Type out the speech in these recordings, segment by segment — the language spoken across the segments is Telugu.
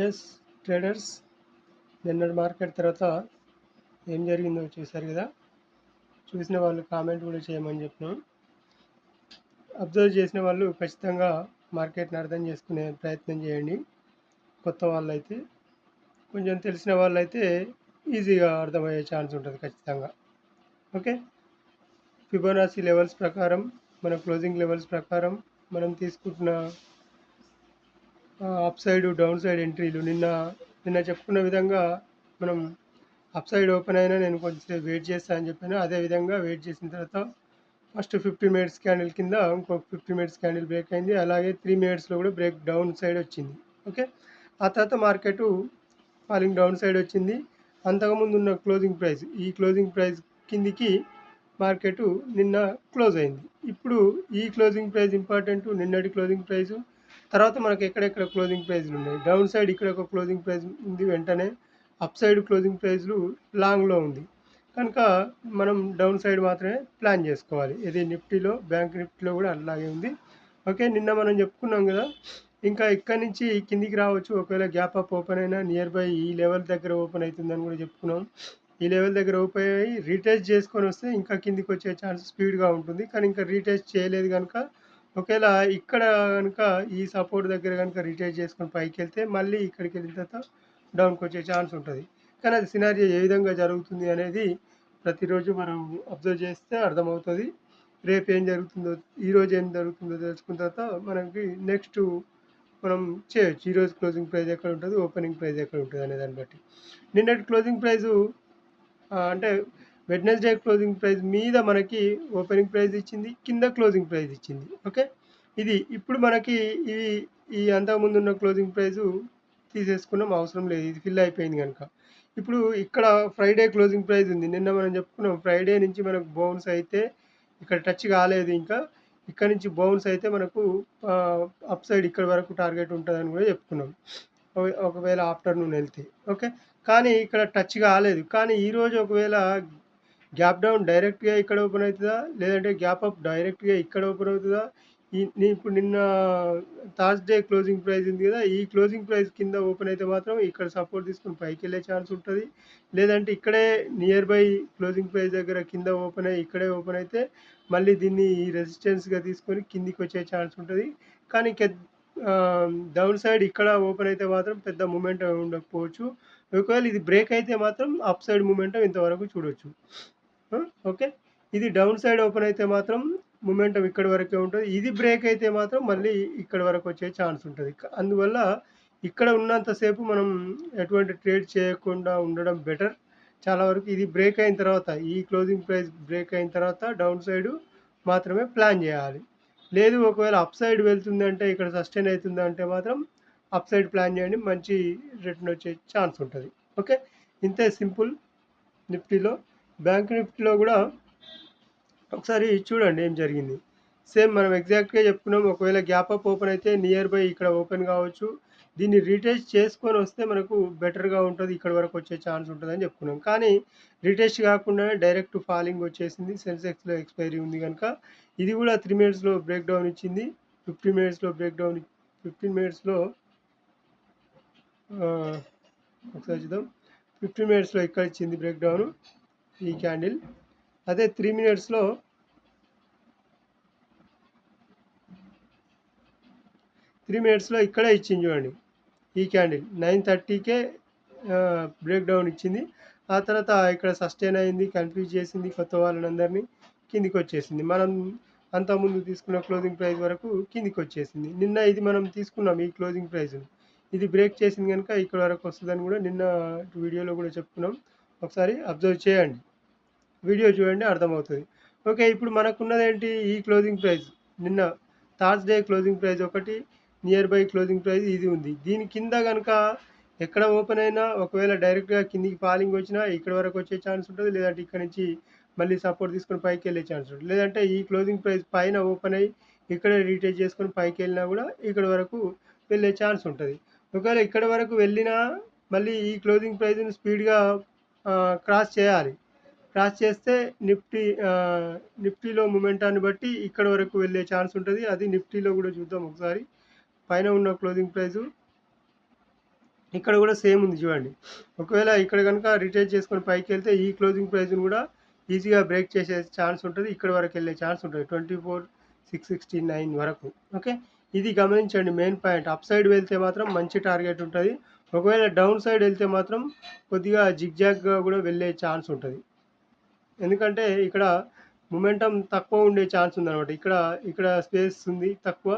ఎస్ ట్రేడర్స్, నిన్నటి మార్కెట్ తర్వాత ఏం జరిగిందో చూశారు కదా. చూసిన వాళ్ళు కామెంట్ కూడా చేయమని చెప్పినాం. అబ్జర్వ్ చేసిన వాళ్ళు ఖచ్చితంగా మార్కెట్ని అర్థం చేసుకునే ప్రయత్నం చేయండి. కొత్త వాళ్ళైతే, కొంచెం తెలిసిన వాళ్ళైతే ఈజీగా అర్థమయ్యే ఛాన్స్ ఉంటుంది ఖచ్చితంగా. ఓకే, ఫిబొనాచి లెవెల్స్ ప్రకారం, మన క్లోజింగ్ లెవెల్స్ ప్రకారం మనం తీసుకుంటున్న అప్ సైడ్ డౌన్ సైడ్ ఎంట్రీలు నిన్న చెప్పుకున్న విధంగా మనం అప్ సైడ్ ఓపెన్ అయినా నేను కొంచెం వెయిట్ చేస్తాను అని చెప్పాను. అదేవిధంగా వెయిట్ చేసిన తర్వాత ఫస్ట్ 15 మినిట్స్ క్యాండిల్ కింద ఇంకొక 15 మినిట్స్ క్యాండిల్ బ్రేక్ అయింది. అలాగే 3 మినిట్స్లో కూడా బ్రేక్ డౌన్ సైడ్ వచ్చింది. ఓకే, ఆ తర్వాత మార్కెట్ ఫాలింగ్ డౌన్ సైడ్ వచ్చింది. అంతకుముందు ఉన్న క్లోజింగ్ ప్రైస్, ఈ క్లోజింగ్ ప్రైస్ కిందికి మార్కెట్ నిన్న క్లోజ్ అయింది. ఇప్పుడు ఈ క్లోజింగ్ ప్రైస్ ఇంపార్టెంట్, నిన్నటి క్లోజింగ్ ప్రైస్ తర్వాత మనకి ఎక్కడెక్కడ క్లోజింగ్ ప్రైస్లు ఉన్నాయి. డౌన్ సైడ్ ఇక్కడ ఒక క్లోజింగ్ ప్రైస్ ఉంది, వెంటనే అప్ సైడ్ క్లోజింగ్ ప్రైస్లు లాంగ్లో ఉంది కనుక మనం డౌన్ సైడ్ మాత్రమే ప్లాన్ చేసుకోవాలి. ఇది నిఫ్టీలో, బ్యాంక్ నిఫ్టీలో కూడా అలాగే ఉంది. ఓకే, నిన్న మనం చెప్పుకున్నాం కదా, ఇంకా ఇక్కడి నుంచి కిందికి రావచ్చు. ఒకవేళ గ్యాప్ అప్ ఓపెన్ అయినా నియర్ బై ఈ లెవెల్ దగ్గర ఓపెన్ అవుతుందని కూడా చెప్పుకున్నాం. ఈ లెవెల్ దగ్గర ఓపెన్ అయ్యి రీటెస్ట్ చేసుకొని వస్తే ఇంకా కిందికి వచ్చే ఛాన్స్ స్పీడ్గా ఉంటుంది. కానీ ఇంకా రీటెస్ట్ చేయలేదు కనుక ఒకవేళ ఇక్కడ కనుక ఈ సపోర్ట్ దగ్గర కనుక రీటెస్ట్ చేసుకొని పైకి వెళ్తే మళ్ళీ ఇక్కడికి వెళ్ళిన తర్వాత డౌన్కి వచ్చే ఛాన్స్ ఉంటుంది. కానీ అది సినారియో ఏ విధంగా జరుగుతుంది అనేది ప్రతిరోజు మనం అబ్జర్వ్ చేస్తే అర్థమవుతుంది. రేపు ఏం జరుగుతుందో, ఈరోజు ఏం జరుగుతుందో తెలుసుకున్న తర్వాత మనకి నెక్స్ట్ మనం చేయొచ్చు. ఈరోజు క్లోజింగ్ ప్రైస్ ఎక్కడ ఉంటుంది, ఓపెనింగ్ ప్రైస్ ఎక్కడ ఉంటుంది అనే దాన్ని బట్టి. నిన్నటి క్లోజింగ్ ప్రైజు అంటే వెడ్నెస్డే క్లోజింగ్ ప్రైస్ మీద మనకి ఓపెనింగ్ ప్రైస్ ఇచ్చింది, కింద క్లోజింగ్ ప్రైస్ ఇచ్చింది. ఓకే, ఇది ఇప్పుడు మనకి ఇవి ఈ అంతకుముందు ఉన్న క్లోజింగ్ ప్రైజు తీసేసుకున్నాం, అవసరం లేదు, ఇది ఫిల్ అయిపోయింది కనుక. ఇప్పుడు ఇక్కడ ఫ్రైడే క్లోజింగ్ ప్రైస్ ఉంది. నిన్న మనం చెప్పుకున్నాం ఫ్రైడే నుంచి మనకు బౌన్స్ అయితే ఇక్కడ టచ్ కాలేదు, ఇంకా ఇక్కడ నుంచి బౌన్స్ అయితే మనకు అప్ సైడ్ ఇక్కడ వరకు టార్గెట్ ఉంటుందని కూడా చెప్పుకున్నాం ఒకవేళ ఆఫ్టర్నూన్ వెళ్తే. ఓకే, కానీ ఇక్కడ టచ్ కాలేదు. కానీ ఈరోజు ఒకవేళ గ్యాప్ డౌన్ డైరెక్ట్గా ఇక్కడ ఓపెన్ అవుతుందా, లేదంటే గ్యాప్ అప్ డైరెక్ట్గా ఇక్కడ ఓపెన్ అవుతుందా, ఇప్పుడు నిన్న థర్స్డే క్లోజింగ్ ప్రైస్ ఉంది కదా, ఈ క్లోజింగ్ ప్రైస్ కింద ఓపెన్ అయితే మాత్రం ఇక్కడ సపోర్ట్ తీసుకుని పైకి వెళ్ళే ఛాన్స్ ఉంటుంది. లేదంటే ఇక్కడే నియర్ బై క్లోజింగ్ ప్రైస్ దగ్గర కింద ఓపెన్ అయ్యి ఇక్కడే ఓపెన్ అయితే మళ్ళీ దీన్ని రెసిస్టెన్స్గా తీసుకొని కిందికి వచ్చే ఛాన్స్ ఉంటుంది. కానీ డౌన్ సైడ్ ఇక్కడ ఓపెన్ అయితే మాత్రం పెద్ద మూమెంటం ఉండకపోవచ్చు. ఒకవేళ ఇది బ్రేక్ అయితే మాత్రం అప్ సైడ్ మూమెంటం ఇంతవరకు చూడొచ్చు. ఓకే, ఇది డౌన్ సైడ్ ఓపెన్ అయితే మాత్రం మూమెంటం ఇక్కడ వరకే ఉంటుంది. ఇది బ్రేక్ అయితే మాత్రం మళ్ళీ ఇక్కడ వరకు వచ్చే ఛాన్స్ ఉంటుంది. అందువల్ల ఇక్కడ ఉన్నంతసేపు మనం ఎటువంటి ట్రేడ్ చేయకుండా ఉండడం బెటర్. చాలా వరకు ఇది బ్రేక్ అయిన తర్వాత, ఈ క్లోజింగ్ ప్రైస్ బ్రేక్ అయిన తర్వాత డౌన్ సైడ్ మాత్రమే ప్లాన్ చేయాలి. లేదు ఒకవేళ అప్ సైడ్ వెళ్తుందంటే, ఇక్కడ సస్టైన్ అవుతుందంటే మాత్రం అప్ సైడ్ ప్లాన్ చేయండి, మంచి రిటర్న్ వచ్చే ఛాన్స్ ఉంటుంది. ఓకే, ఇంతే సింపుల్. నిఫ్టీలో, బ్యాంక్ నిఫ్టీలో కూడా ఒకసారి చూడండి ఏం జరిగింది. సేమ్ మనం ఎగ్జాక్ట్గా చెప్పుకున్నాం. ఒకవేళ గ్యాప్ అప్ ఓపెన్ అయితే నియర్ బై ఇక్కడ ఓపెన్ కావచ్చు, దీన్ని రీటెస్ట్ చేసుకొని వస్తే మనకు బెటర్గా ఉంటుంది, ఇక్కడ వరకు వచ్చే ఛాన్స్ ఉంటుందని చెప్పుకున్నాం. కానీ రీటెస్ట్ కాకుండా డైరెక్ట్ ఫాలింగ్ వచ్చేసింది. సెన్సెక్స్లో ఎక్స్పైరీ ఉంది కనుక ఇది కూడా 3 మినిట్స్లో బ్రేక్ డౌన్ ఇచ్చింది. 15 మినిట్స్లో బ్రేక్ డౌన్, 15 మినిట్స్లో ఒకసారి చూద్దాం. 15 మినిట్స్లో ఇక్కడ ఇచ్చింది బ్రేక్ డౌన్ ఈ క్యాండిల్. అదే 3 మినిట్స్లో ఇక్కడే ఇచ్చింది చూడండి. ఈ క్యాండిల్ 9:30కే బ్రేక్ డౌన్ ఇచ్చింది. ఆ తర్వాత ఇక్కడ సస్టైన్ అయింది, కన్ఫ్యూజ్ చేసింది కొత్త వాళ్ళందరినీ, కిందికి వచ్చేసింది. మనం అంతకుముందు తీసుకున్న క్లోజింగ్ ప్రైస్ వరకు కిందికి వచ్చేసింది. నిన్న ఇది మనం తీసుకున్నాం ఈ క్లోజింగ్ ప్రైస్, ఇది బ్రేక్ చేసింది కనుక ఇక్కడ వరకు వస్తుందని కూడా నిన్న వీడియోలో కూడా చెప్పుకున్నాం. ఒకసారి అబ్జర్వ్ చేయండి, వీడియో చూడండి, అర్థమవుతుంది. ఓకే, ఇప్పుడు మనకున్నది ఏంటి, ఈ క్లోజింగ్ ప్రైస్ నిన్న థర్స్డే క్లోజింగ్ ప్రైస్ ఒకటి, నియర్ బై క్లోజింగ్ ప్రైస్ ఇది ఉంది. దీని కింద కనుక ఎక్కడ ఓపెన్ అయినా ఒకవేళ డైరెక్ట్గా కిందికి ఫాలింగ్ వచ్చినా ఇక్కడ వరకు వచ్చే ఛాన్స్ ఉంటుంది. లేదంటే ఇక్కడ నుంచి మళ్ళీ సపోర్ట్ తీసుకొని పైకి వెళ్ళే ఛాన్స్ ఉంటుంది. లేదంటే ఈ క్లోజింగ్ ప్రైస్ పైన ఓపెన్ అయ్యి ఇక్కడ రీటేక్ చేసుకొని పైకి వెళ్ళినా కూడా ఇక్కడ వరకు వెళ్ళే ఛాన్స్ ఉంటుంది. ఒకవేళ ఇక్కడ వరకు వెళ్ళినా మళ్ళీ ఈ క్లోజింగ్ ప్రైస్ని స్పీడ్గా క్రాస్ చేయాలి. క్రాస్ చేస్తే నిఫ్టీలో మూమెంటాన్ని బట్టి ఇక్కడ వరకు వెళ్ళే ఛాన్స్ ఉంటుంది. అది నిఫ్టీలో కూడా చూద్దాం ఒకసారి. పైన ఉన్న క్లోజింగ్ ప్రైజు ఇక్కడ కూడా సేమ్ ఉంది చూడండి. ఒకవేళ ఇక్కడ కనుక రిట్రేస్ చేసుకొని పైకి వెళ్తే ఈ క్లోజింగ్ ప్రైస్ని కూడా ఈజీగా బ్రేక్ చేసే ఛాన్స్ ఉంటుంది. ఇక్కడ వరకు వెళ్ళే ఛాన్స్ ఉంటుంది 24,669 వరకు. ఓకే, ఇది గమనించండి మెయిన్ పాయింట్. అప్ సైడ్ వెళ్తే మాత్రం మంచి టార్గెట్ ఉంటుంది. ఒకవేళ డౌన్ సైడ్ వెళ్తే మాత్రం కొద్దిగా జిగ్జాగ్గా కూడా వెళ్ళే ఛాన్స్ ఉంటుంది. ఎందుకంటే ఇక్కడ మొమెంటం తక్కువ ఉండే ఛాన్స్ ఉందన్నమాట. ఇక్కడ స్పేస్ ఉంది తక్కువ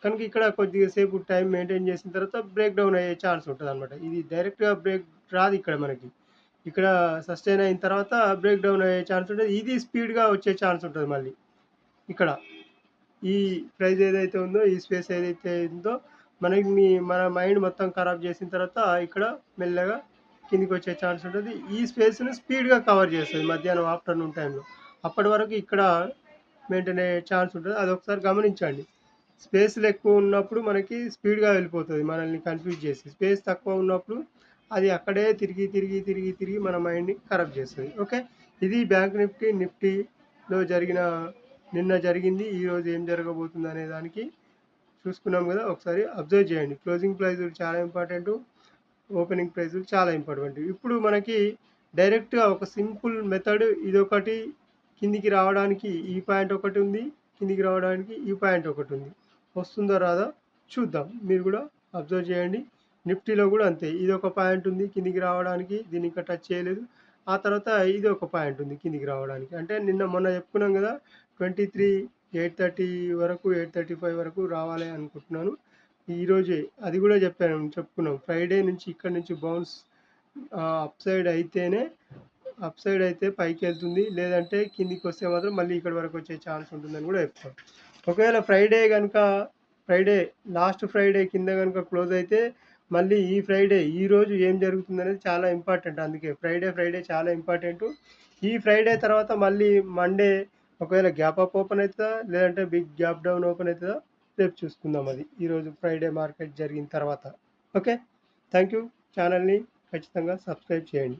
కనుక ఇక్కడ కొద్దిగా సేపు టైం మెయింటైన్ చేసిన తర్వాత బ్రేక్ డౌన్ అయ్యే ఛాన్స్ ఉంటుంది అనమాట. ఇది డైరెక్ట్గా బ్రేక్ రాదు ఇక్కడ మనకి. ఇక్కడ సస్టైన్ అయిన తర్వాత బ్రేక్ డౌన్ అయ్యే ఛాన్స్ ఉంటుంది. ఇది స్పీడ్గా వచ్చే ఛాన్స్ ఉంటుంది మళ్ళీ. ఇక్కడ ఈ ప్రైస్ ఏదైతే ఉందో, ఈ స్పేస్ ఏదైతే ఉందో మన మైండ్ మొత్తం ఖరాబ్ చేసిన తర్వాత ఇక్కడ మెల్లగా కిందికి వచ్చే ఛాన్స్ ఉంటుంది. ఈ స్పేస్ని స్పీడ్గా కవర్ చేస్తుంది మధ్యాహ్నం ఆఫ్టర్నూన్ టైంలో. అప్పటి వరకు ఇక్కడ మెయింటైన్ అయ్యే ఛాన్స్ ఉంటుంది. అది ఒకసారి గమనించండి. స్పేస్లు ఎక్కువ ఉన్నప్పుడు మనకి స్పీడ్గా వెళ్ళిపోతుంది మనల్ని కన్ఫ్యూజ్ చేసి. స్పేస్ తక్కువ ఉన్నప్పుడు అది అక్కడే తిరిగి మన మైండ్ని ఖరాబ్ చేస్తుంది. ఓకే, ఇది బ్యాంక్ నిఫ్టీలో నిన్న జరిగింది. ఈరోజు ఏం జరగబోతుంది అనే దానికి చూసుకున్నాం కదా. ఒకసారి అబ్జర్వ్ చేయండి. క్లోజింగ్ ప్రైజులు చాలా ఇంపార్టెంట్, ఓపెనింగ్ ప్రైజులు చాలా ఇంపార్టెంట్. ఇప్పుడు మనకి డైరెక్ట్గా ఒక సింపుల్ మెథడ్ ఇదొకటి. కిందికి రావడానికి ఈ పాయింట్ ఒకటి ఉంది, కిందికి రావడానికి ఈ పాయింట్ ఒకటి ఉంది. వస్తుందో రాదో చూద్దాం. మీరు కూడా అబ్జర్వ్ చేయండి. నిఫ్టీలో కూడా అంతే. ఇది ఒక పాయింట్ ఉంది కిందికి రావడానికి, దీన్ని ఇంకా టచ్ చేయలేదు. ఆ తర్వాత ఇది ఒక పాయింట్ ఉంది కిందికి రావడానికి. అంటే మొన్న చెప్పుకున్నాం కదా 23,830 వరకు 835 వరకు రావాలి అనుకుంటున్నాను. ఈరోజే అది కూడా చెప్పుకున్నాం. ఫ్రైడే నుంచి ఇక్కడ నుంచి బౌన్స్ అప్ సైడ్ అయితే పైకి వెళ్తుంది, లేదంటే కిందికి వస్తే మాత్రం మళ్ళీ ఇక్కడ వరకు వచ్చే ఛాన్స్ ఉంటుందని కూడా చెప్తాం. ఒకవేళ లాస్ట్ ఫ్రైడే కింద కనుక క్లోజ్ అయితే మళ్ళీ ఈ ఫ్రైడే ఈరోజు ఏం జరుగుతుంది అనేది చాలా ఇంపార్టెంట్. అందుకే ఫ్రైడే చాలా ఇంపార్టెంట్. ఈ ఫ్రైడే తర్వాత మళ్ళీ మండే ఒకవేళ గ్యాప్ అప్ ఓపెన్ అవుతుందా, లేదంటే బిగ్ గ్యాప్ డౌన్ ఓపెన్ అవుతుందా రేపు చూసుకుందాం. అది ఈరోజు ఫ్రైడే మార్కెట్ జరిగిన తర్వాత. Okay, thank you. ఛానల్ని ఖచ్చితంగా సబ్స్క్రైబ్ చేయండి.